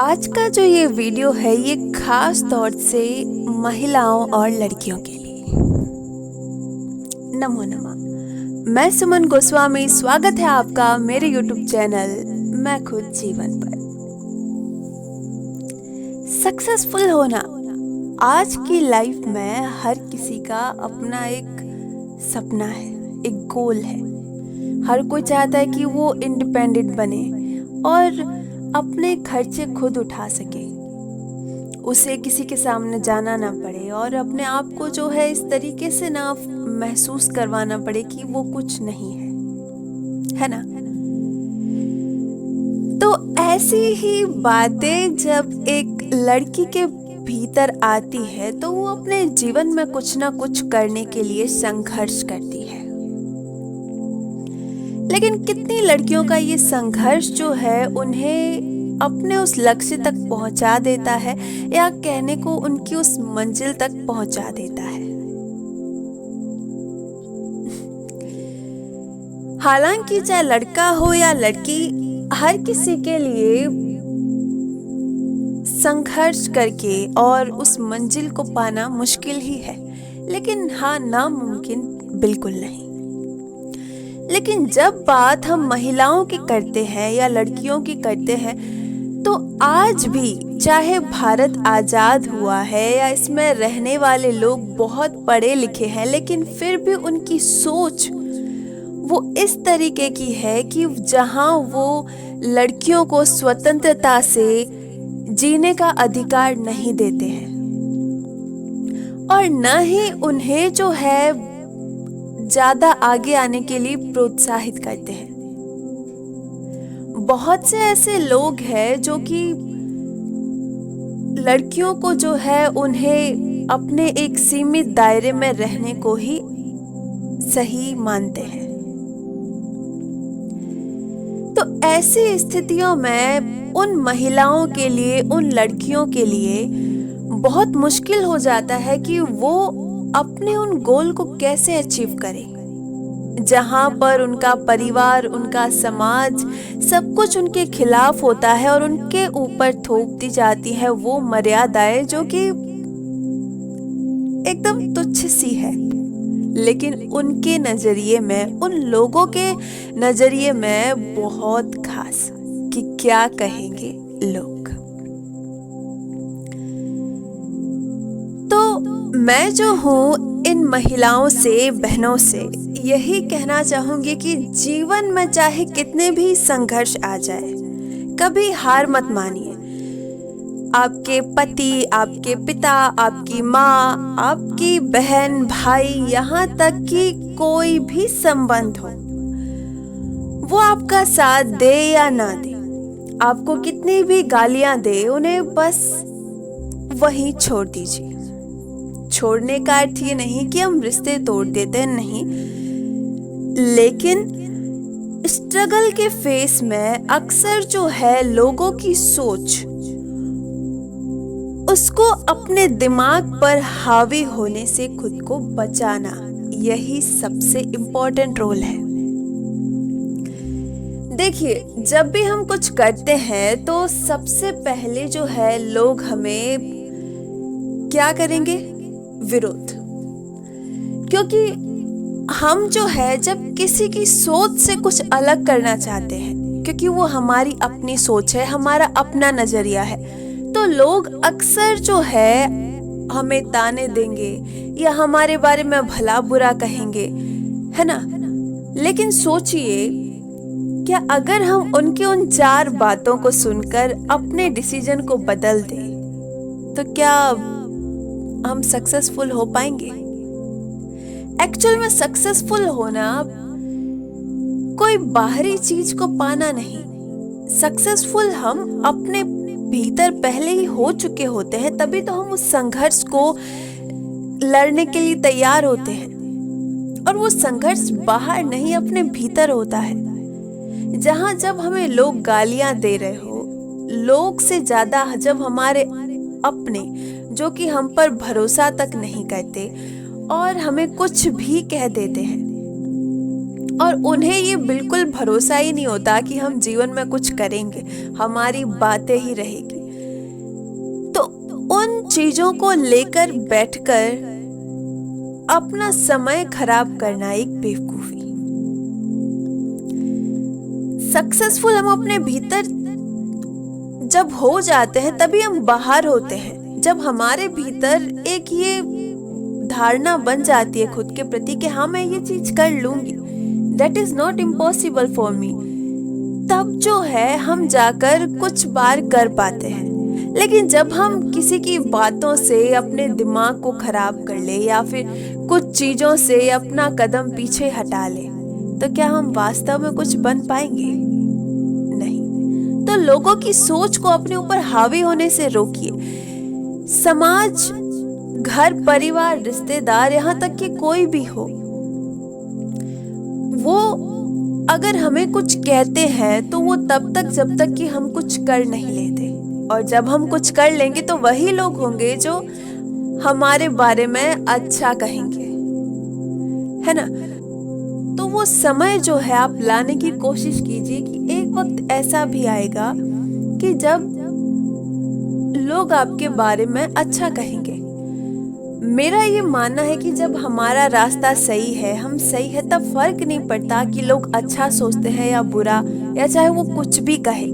आज का जो ये वीडियो है ये खास तौर से महिलाओं और लड़कियों के लिए। नमो नमः। मैं सुमन गोस्वामी, स्वागत है आपका मेरे YouTube चैनल मैं खुद जीवन पर। सक्सेसफुल होना आज की लाइफ में हर किसी का अपना एक सपना है, एक गोल है। हर कोई चाहता है कि वो इंडिपेंडेंट बने और अपने खर्चे खुद उठा सके, उसे किसी के सामने जाना ना पड़े और अपने आप को जो है इस तरीके से ना महसूस करवाना पड़े कि वो कुछ नहीं है ना। तो ऐसी ही बातें जब एक लड़की के भीतर आती है तो वो अपने जीवन में कुछ ना कुछ करने के लिए संघर्ष करती है। लेकिन कितनी लड़कियों का ये संघर्ष जो है उन्हें अपने उस लक्ष्य तक पहुंचा देता है या कहने को उनकी उस मंजिल तक पहुंचा देता है। हालांकि चाहे लड़का हो या लड़की, हर किसी के लिए संघर्ष करके और उस मंजिल को पाना मुश्किल ही है, लेकिन हाँ, नामुमकिन बिल्कुल नहीं। लेकिन जब बात हम महिलाओं की करते हैं या लड़कियों की करते हैं तो आज भी चाहे भारत आज़ाद हुआ है या इसमें रहने वाले लोग बहुत पढ़े लिखे हैं, लेकिन फिर भी उनकी सोच वो इस तरीके की है कि जहां वो लड़कियों को स्वतंत्रता से जीने का अधिकार नहीं देते हैं और न ही उन्हें जो है ज़्यादा आगे आने के लिए प्रोत्साहित करते हैं। बहुत से ऐसे लोग हैं जो कि लड़कियों को जो है उन्हें अपने एक सीमित दायरे में रहने को ही सही मानते हैं। तो ऐसी स्थितियों में उन महिलाओं के लिए, उन लड़कियों के लिए बहुत मुश्किल हो जाता है कि वो अपने उन गोल को कैसे अचीव करें, जहां पर उनका परिवार, उनका समाज सब कुछ उनके खिलाफ होता है और उनके ऊपर थोप दी जाती है वो मर्यादाएं जो कि एकदम तुच्छ सी है, लेकिन उनके नजरिए में, उन लोगों के नजरिए में बहुत खास कि क्या कहेंगे लोग। तो मैं जो हूँ इन महिलाओं से, बहनों से यही कहना चाहूंगी कि जीवन में चाहे कितने भी संघर्ष आ जाए, कभी हार मत मानिए। आपके पति, आपके पिता, आपकी माँ, आपकी बहन, भाई, यहाँ तक कि कोई भी संबंध हो, वो आपका साथ दे या ना दे, आपको कितनी भी गालियां दे, उन्हें बस वहीं छोड़ दीजिए। छोड़ने का अर्थ ये नहीं कि हम रिश्ते तोड़ देते हैं, नहीं, लेकिन स्ट्रगल के फेस में अक्सर जो है लोगों की सोच, उसको अपने दिमाग पर हावी होने से खुद को बचाना, यही सबसे इम्पोर्टेंट रोल है। देखिए, जब भी हम कुछ करते हैं तो सबसे पहले जो है लोग हमें क्या करेंगे? विरोध। क्योंकि हम जो है जब किसी की सोच से कुछ अलग करना चाहते हैं, क्योंकि वो हमारी अपनी सोच है, हमारा अपना नजरिया है, तो लोग अक्सर जो है हमें ताने देंगे या हमारे बारे में भला बुरा कहेंगे, है ना। लेकिन सोचिए, क्या अगर हम उनके उन 4 बातों को सुनकर अपने डिसीजन को बदल दें तो क्या हम सक्सेसफुल हो पाएंगे? एक्चुअल में सक्सेसफुल होना कोई बाहरी चीज को पाना नहीं, सक्सेसफुल हम अपने भीतर पहले ही हो चुके होते हैं, तभी तो हम उस संघर्ष को लड़ने के लिए तैयार होते हैं। और वो संघर्ष बाहर नहीं, अपने भीतर होता है, जहां जब हमें लोग गालियां दे रहे हो, लोग से ज्यादा जब हमारे अपने जो कि हम पर भरोसा तक नहीं करते और हमें कुछ भी कह देते हैं और उन्हें ये बिल्कुल भरोसा ही नहीं होता कि हम जीवन में कुछ करेंगे, हमारी बातें ही रहेगी, चीजों को लेकर बैठकर अपना समय खराब करना एक बेवकूफी। सक्सेसफुल हम अपने भीतर जब हो जाते हैं तभी हम बाहर होते हैं। जब हमारे भीतर एक ये धारणा बन जाती है खुद के प्रति कि हाँ मैं ये चीज कर लूंगी, that is not impossible for me, तब जो है हम जाकर कुछ बार कर पाते हैं। लेकिन जब हम किसी की बातों से अपने दिमाग को खराब कर ले या फिर कुछ चीजों से अपना कदम पीछे हटा ले, तो क्या हम वास्तव में कुछ बन पाएंगे? नहीं। तो लोगों की सोच को अपने ऊपर हावी होने से रोकिए। समाज, घर, परिवार, रिश्तेदार, यहाँ तक कि कोई भी हो, वो अगर हमें कुछ कहते हैं तो वो तब तक जब तक कि हम कुछ कर नहीं लेते, और जब हम कुछ कर लेंगे तो वही लोग होंगे जो हमारे बारे में अच्छा कहेंगे, है ना। तो वो समय जो है आप लाने की कोशिश कीजिए कि एक वक्त ऐसा भी आएगा कि जब लोग आपके बारे में अच्छा कहेंगे। मेरा ये मानना है कि जब हमारा रास्ता सही है, हम सही है, तब फर्क नहीं पड़ता कि लोग अच्छा सोचते हैं या बुरा, या चाहे वो कुछ भी कहे।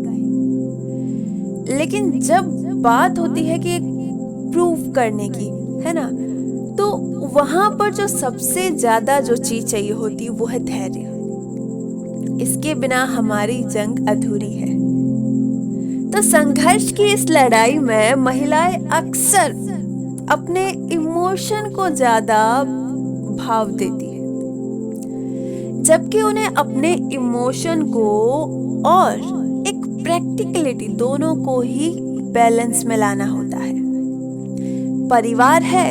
लेकिन जब बात होती है कि प्रूव करने की, है ना, तो वहां पर जो सबसे ज्यादा जो चीज चाहिए होती है वो है धैर्य। इसके बिना हमारी जंग अधूरी है। तो संघर्ष की इस लड़ाई में महिलाएं अक्सर अपने इमोशन को ज्यादा भाव देती है, जबकि उन्हें अपने इमोशन को और एक प्रैक्टिकलिटी दोनों को ही बैलेंस में लाना होता है। परिवार है,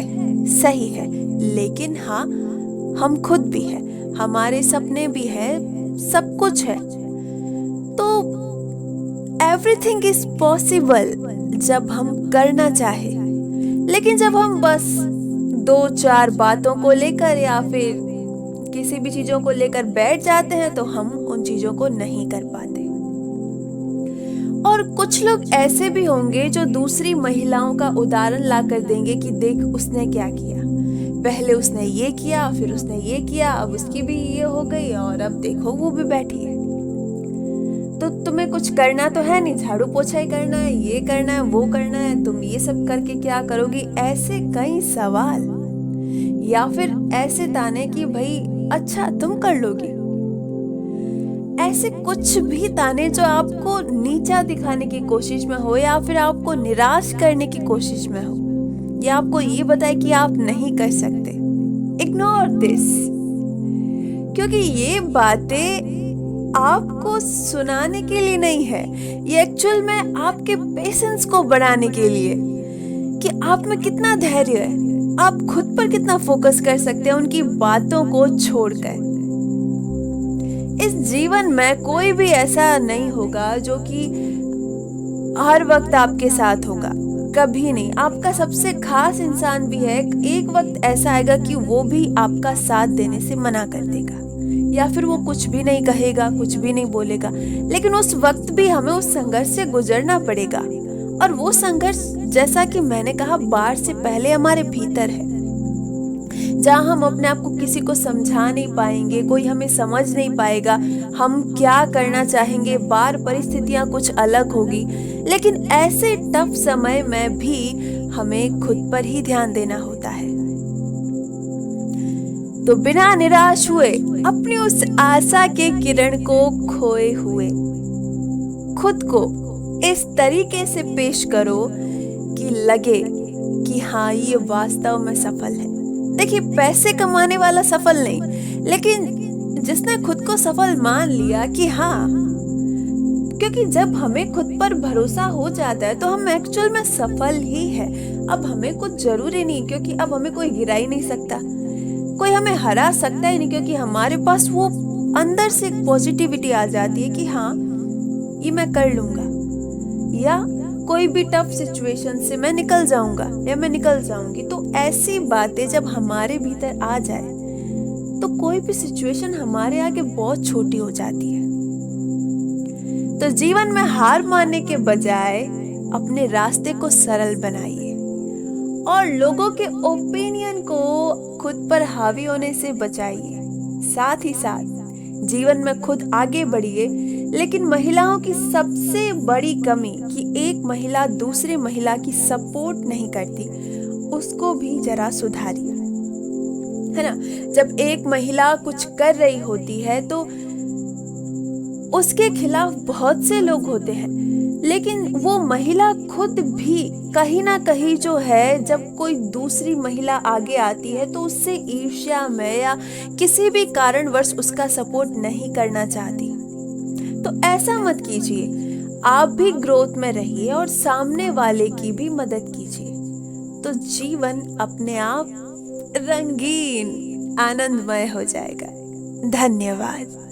सही है, लेकिन हाँ हम खुद भी है, हमारे सपने भी है, सब कुछ है। तो एवरीथिंग इज पॉसिबल जब हम करना चाहे। लेकिन जब हम बस 2-4 बातों को लेकर या फिर किसी भी चीजों को लेकर बैठ जाते हैं तो हम उन चीजों को नहीं कर पाते। और कुछ लोग ऐसे भी होंगे जो दूसरी महिलाओं का उदाहरण ला कर देंगे कि देख उसने क्या किया, पहले उसने ये किया, फिर उसने ये किया, अब उसकी भी ये हो गई और अब देखो वो भी बैठी है। तो तुम्हें कुछ करना तो है नहीं, झाड़ू पोछा ही करना है, ये करना है, वो करना है, तुम ये सब करके क्या करोगी, ऐसे कई सवाल, या फिर ऐसे ताने कि भाई अच्छा तुम कर लोगी। ऐसे कुछ भी ताने जो आपको नीचा दिखाने की कोशिश में हो या फिर आपको निराश करने की कोशिश में हो, या आपको ये बताए कि आप नहीं कर सकते। इग्नोर दिस, क्योंकि ये बातें आपको सुनाने के लिए नहीं है, ये एक्चुअल में आपके पेशेंस को बढ़ाने के लिए कि आप में कितना धैर्य है, आप खुद पर कितना फोकस कर सकते हैं उनकी बातों को छोड़कर। इस जीवन में कोई भी ऐसा नहीं होगा जो कि हर वक्त आपके साथ होगा, कभी नहीं। आपका सबसे खास इंसान भी है, एक वक्त ऐसा आएगा कि वो भी आपका साथ देने से मना कर देगा, या फिर वो कुछ भी नहीं कहेगा, कुछ भी नहीं बोलेगा। लेकिन उस वक्त भी हमें उस संघर्ष से गुजरना पड़ेगा, और वो संघर्ष जैसा कि मैंने कहा बाहर से पहले हमारे भीतर है, जहाँ हम अपने आप को किसी को समझा नहीं पाएंगे, कोई हमें समझ नहीं पाएगा, हम क्या करना चाहेंगे, बाहर परिस्थितियाँ कुछ अलग होगी। लेकिन ऐसे टफ समय में भी हमें खुद पर ही ध्यान देना होता है। तो बिना निराश हुए, अपनी उस आशा के किरण को खोए हुए खुद को इस तरीके से पेश करो कि लगे कि हाँ ये वास्तव में सफल है। देखिए, पैसे कमाने वाला सफल नहीं, लेकिन जिसने खुद को सफल मान लिया कि हाँ, क्योंकि जब हमें खुद पर भरोसा हो जाता है तो हम एक्चुअल में सफल ही है। अब हमें कुछ जरूरी नहीं, क्योंकि अब हमें कोई गिरा ही नहीं सकता, कोई हमें हरा सकता ही नहीं, क्योंकि हमारे पास वो अंदर से एक पॉजिटिविटी आ जाती है कि हाँ ये मैं कर लूंगा, या कोई भी टफ सिचुएशन से मैं निकल जाऊंगा या मैं निकल जाऊंगी। तो ऐसी बातें जब हमारे भीतर आ जाए तो कोई भी सिचुएशन हमारे आगे बहुत छोटी हो जाती है। तो जीवन में हार मानने के बजाय अपने रास्ते को सरल बनाइए और लोगों के ओपिनियन को खुद पर हावी होने से बचाइए। साथ ही साथ जीवन में खुद आगे बढ़िए। लेकिन महिलाओं की सबसे बड़ी कमी कि एक महिला दूसरे महिला की सपोर्ट नहीं करती, उसको भी जरा सुधारिए, है ना। जब एक महिला कुछ कर रही होती है तो उसके खिलाफ बहुत से लोग होते हैं, लेकिन वो महिला खुद भी कहीं ना कहीं जो है, जब कोई दूसरी महिला आगे आती है तो उससे ईर्ष्या में या किसी भी कारणवश उसका सपोर्ट नहीं करना चाहती। तो ऐसा मत कीजिए, आप भी ग्रोथ में रहिए और सामने वाले की भी मदद कीजिए। तो जीवन अपने आप रंगीन आनंदमय हो जाएगा। धन्यवाद।